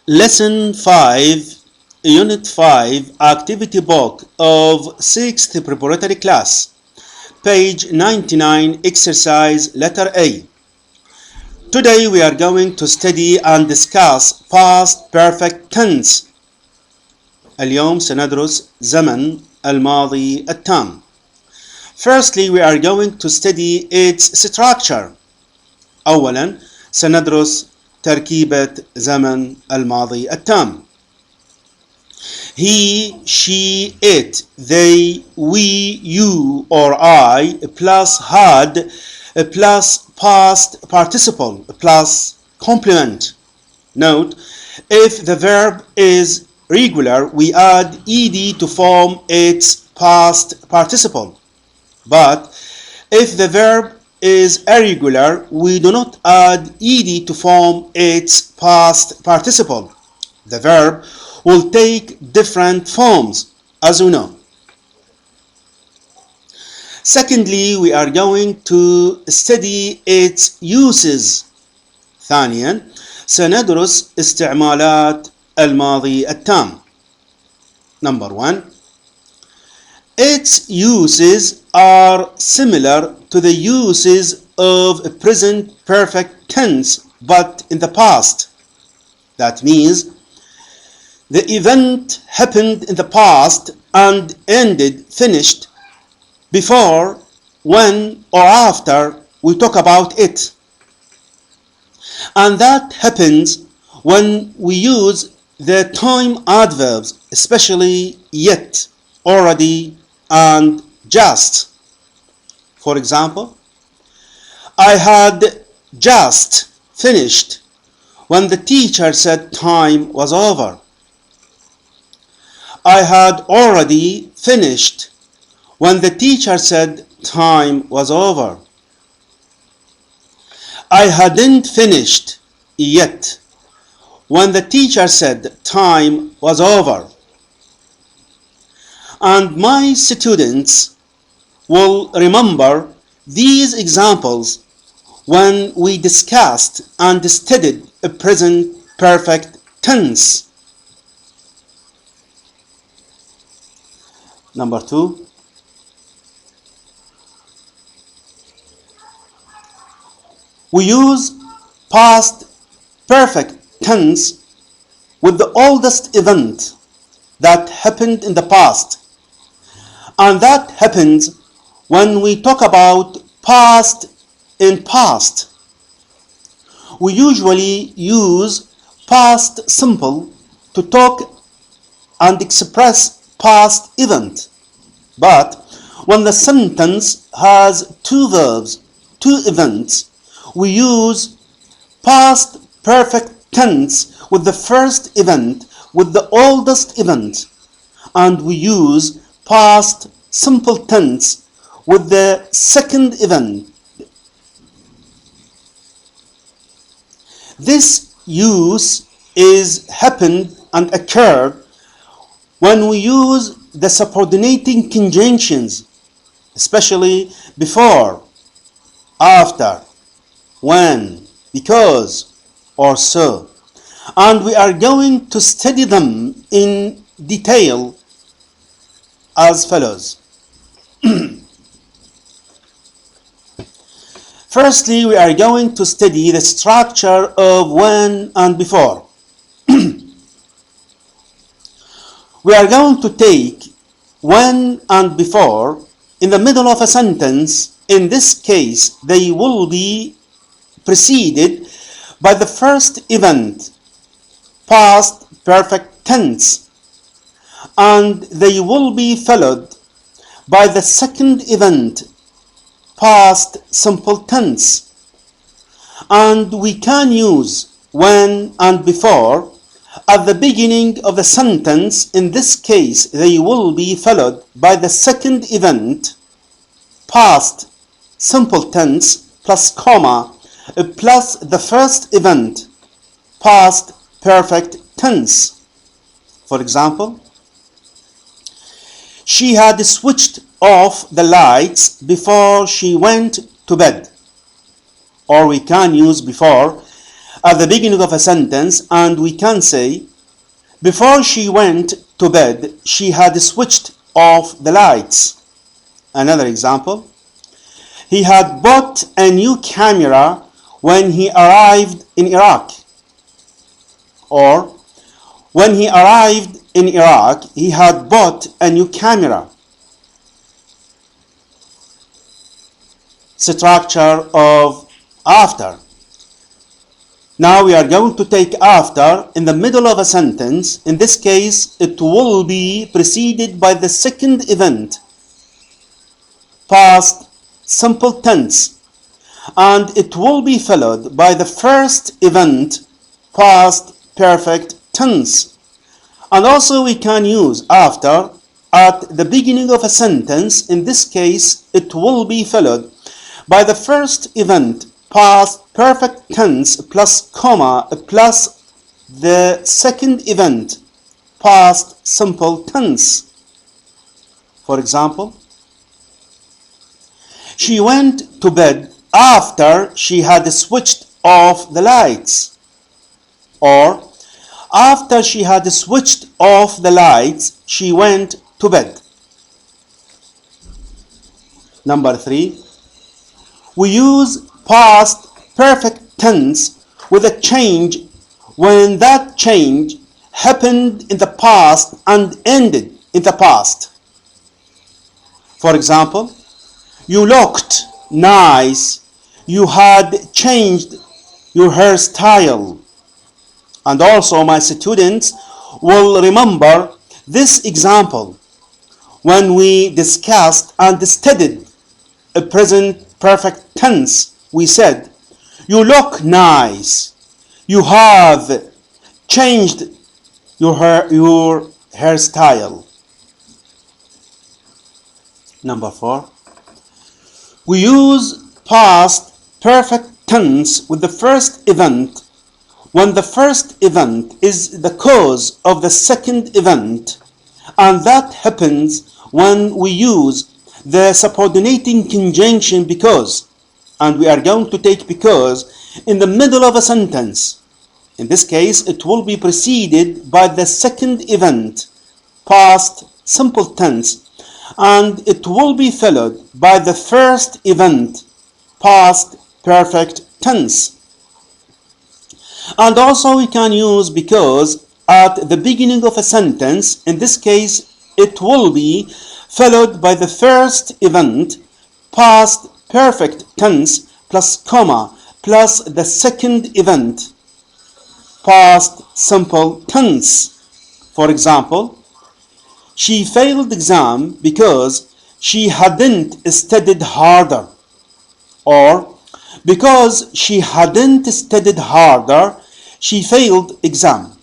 Lesson 5, Unit 5, Activity Book of 6th Preparatory Class, page 99, exercise letter A. Today we are going to study and discuss past perfect tense. اليوم سندرس زمن الماضي التام. Firstly, we are going to study its structure. أولاً سندرس تركيبة زمن الماضي التام. He, she, it, they, we, you or I plus had plus past participle plus complement. Note, if the verb is regular, we add ed to form its past participle. But if the verb is irregular, we do not add ed to form its past participle. The verb will take different forms, as we know. Secondly, we are going to study its uses. ثانيا سندرس استعمالات الماضي التام. Number 1. Its uses are similar to the uses of present perfect tense, but in the past. That means the event happened in the past and ended, finished, before, when, or after we talk about it. And that happens when we use the time adverbs, especially yet, already, and just. For example, I had just finished when the teacher said time was over. I had already finished when the teacher said time was over. I hadn't finished yet when the teacher said time was over. And my students will remember these examples when we discussed and studied a present perfect tense. Number 2. We use past perfect tense with the oldest event that happened in the past. And that happens when we talk about past in past. We usually use past simple to talk and express past event. But when the sentence has two verbs, two events, we use past perfect tense with the first event, with the oldest event, and we use past simple tense with the second event. This use is happened and occurred when we use the subordinating conjunctions, especially before, after, when, because, or so. And we are going to study them in detail as follows. Firstly, we are going to study the structure of when and before. We are going to take when and before in the middle of a sentence. In this case, they will be preceded by the first event, past perfect tense, and they will be followed by the second event, past simple tense. And we can use when and before at the beginning of the sentence. In this case, they will be followed by the second event, past simple tense plus comma plus the first event, past perfect tense. For example, she had switched off the lights before she went to bed. Or we can use before at the beginning of a sentence, and we can say, before she went to bed, she had switched off the lights. Another example, he had bought a new camera when he arrived in Iraq. Or, when he arrived in Iraq, he had bought a new camera. Structure of after. Now we are going to take after in the middle of a sentence. In this case, it will be preceded by the second event, past simple tense, and it will be followed by the first event, past perfect tense. And also we can use after at the beginning of a sentence. In this case, it will be followed by the first event, past perfect tense plus comma plus the second event, past simple tense. For example, she went to bed after she had switched off the lights. Or, after she had switched off the lights, she went to bed. Number 3, we use past perfect tense with a change when that change happened in the past and ended in the past. For example, you looked nice, you had changed your hairstyle. And also my students will remember this example when we discussed and studied a present perfect tense. We said, you look nice, you have changed your hairstyle. Number 4, we use past perfect tense with the first event when the first event is the cause of the second event, and that happens when we use the subordinating conjunction because, and we are going to take because in the middle of a sentence. In this case, it will be preceded by the second event, past simple tense, and it will be followed by the first event, past perfect tense. And also we can use because at the beginning of a sentence. In this case, it will be followed by the first event, past perfect tense plus comma plus the second event, past simple tense. For example, she failed exam because she hadn't studied harder. Or, because she hadn't studied harder, she failed exam.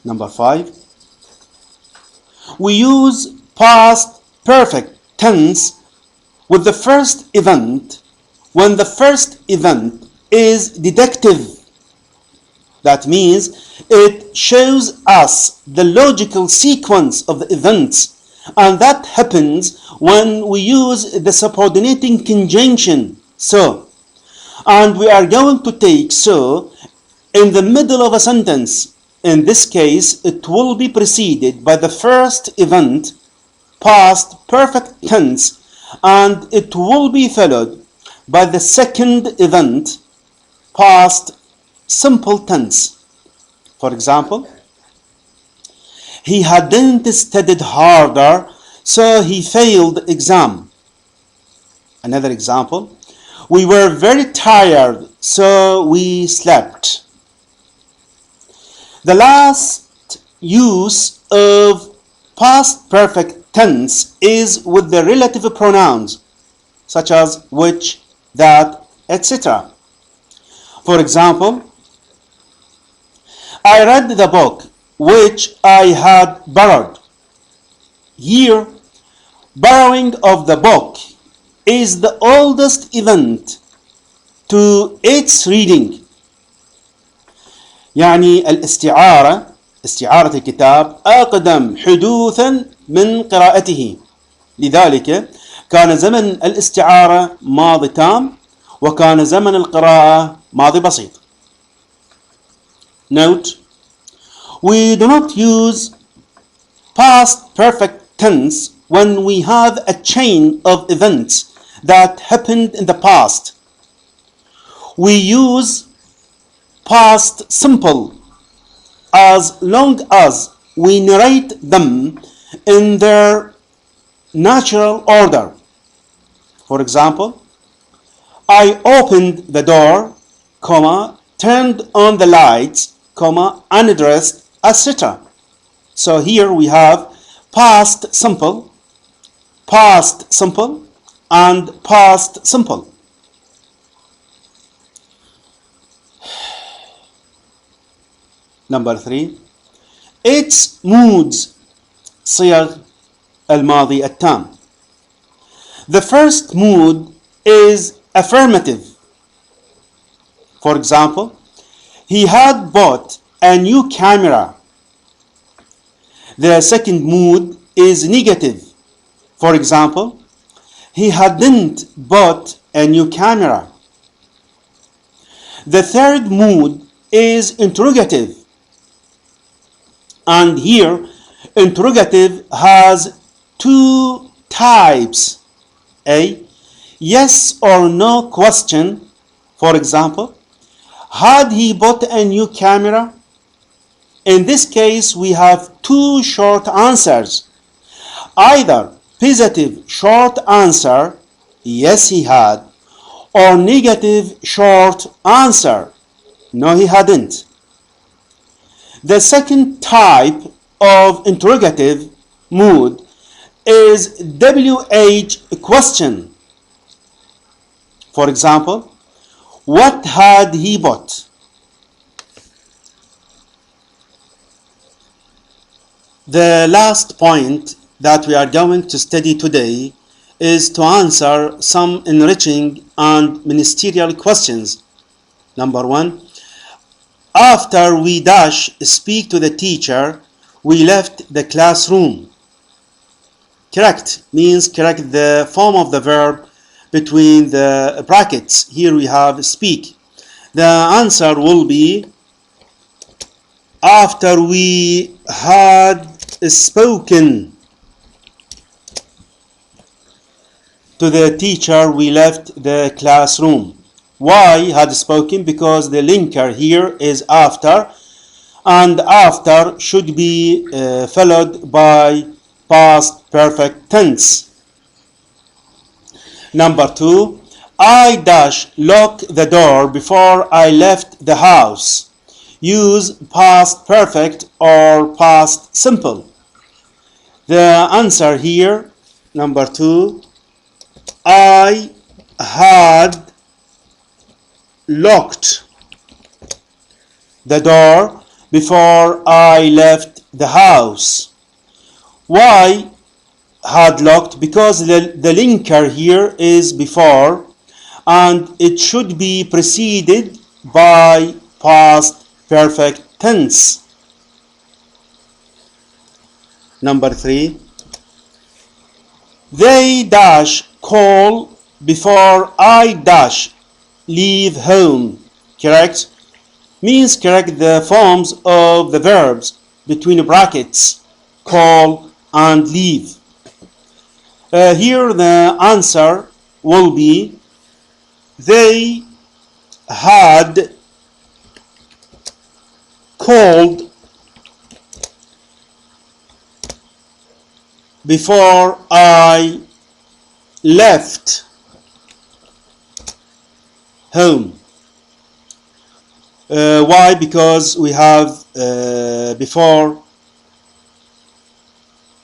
Number 5. We use past perfect tense with the first event when the first event is deductive. That means it shows us the logical sequence of the events, and that happens when we use the subordinating conjunction so. And we are going to take so in the middle of a sentence. In this case, it will be preceded by the first event, past perfect tense, and it will be followed by the second event, past simple tense. For example, he hadn't studied harder, so he failed exam. Another example, we were very tired, so we slept. The last use of past perfect tense is with the relative pronouns, such as which, that, etc. For example, I read the book which I had borrowed. Here, borrowing of the book is the oldest event to its reading. يعني الاستعارة، استعارة الكتاب اقدم حدوثا من قراءته. لذلك كان زمن الاستعارة ماضي تام، وكان زمن القراءة ماضي بسيط. Note: we do not use past perfect tense when we have a chain of events that happened in the past. We use past simple as long as we narrate them in their natural order. For example, I opened the door, turned on the lights, undressed, etc. So here we have past simple, and past simple. Number 3. Its moods صيغ الماضي التام. The first mood is affirmative. For example, he had bought a new camera. The second mood is negative. For example, he hadn't bought a new camera. The third mood is interrogative. And here, interrogative has two types. A yes or no question. For example, had he bought a new camera? In this case, we have two short answers. Either positive short answer, yes he had, or negative short answer, no he hadn't. The second type of interrogative mood is WH question. For example, what had he bought? The last point that we are going to study today is to answer some enriching and ministerial questions. Number 1. After we speak to the teacher, we left the classroom. Correct means correct the form of the verb between the brackets. Here we have speak. The answer will be after we had spoken to the teacher, we left the classroom. Why had spoken? Because the linker here is after, and after should be followed by past perfect tense. Number 2, I locked the door before I left the house. Use past perfect or past simple. The answer here, number 2, I had locked the door before I left the house. Why had locked? Because the linker here is before and it should be preceded by past perfect tense. Number 3, they call before I leave home. Correct means correct the forms of the verbs between brackets, call and leave. Here the answer will be they had called before I left home. Why? Because we have before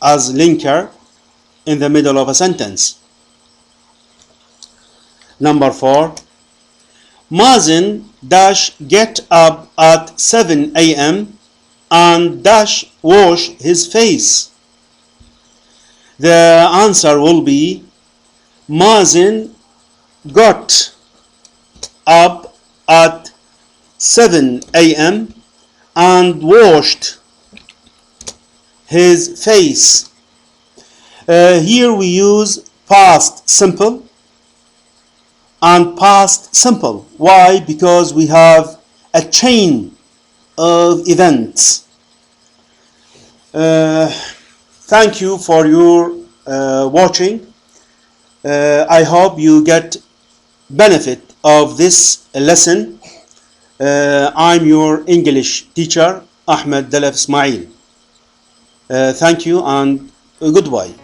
as linker in the middle of a sentence. Number 4, Mazen get up at 7 a.m. and wash his face. The answer will be Mazen got up at 7 a.m. and washed his face. Here we use past simple and past simple. Why? Because we have a chain of events. Thank you for your watching. I hope you get benefit of this lesson. I'm your English teacher, Ahmed Ismail. Thank you and goodbye.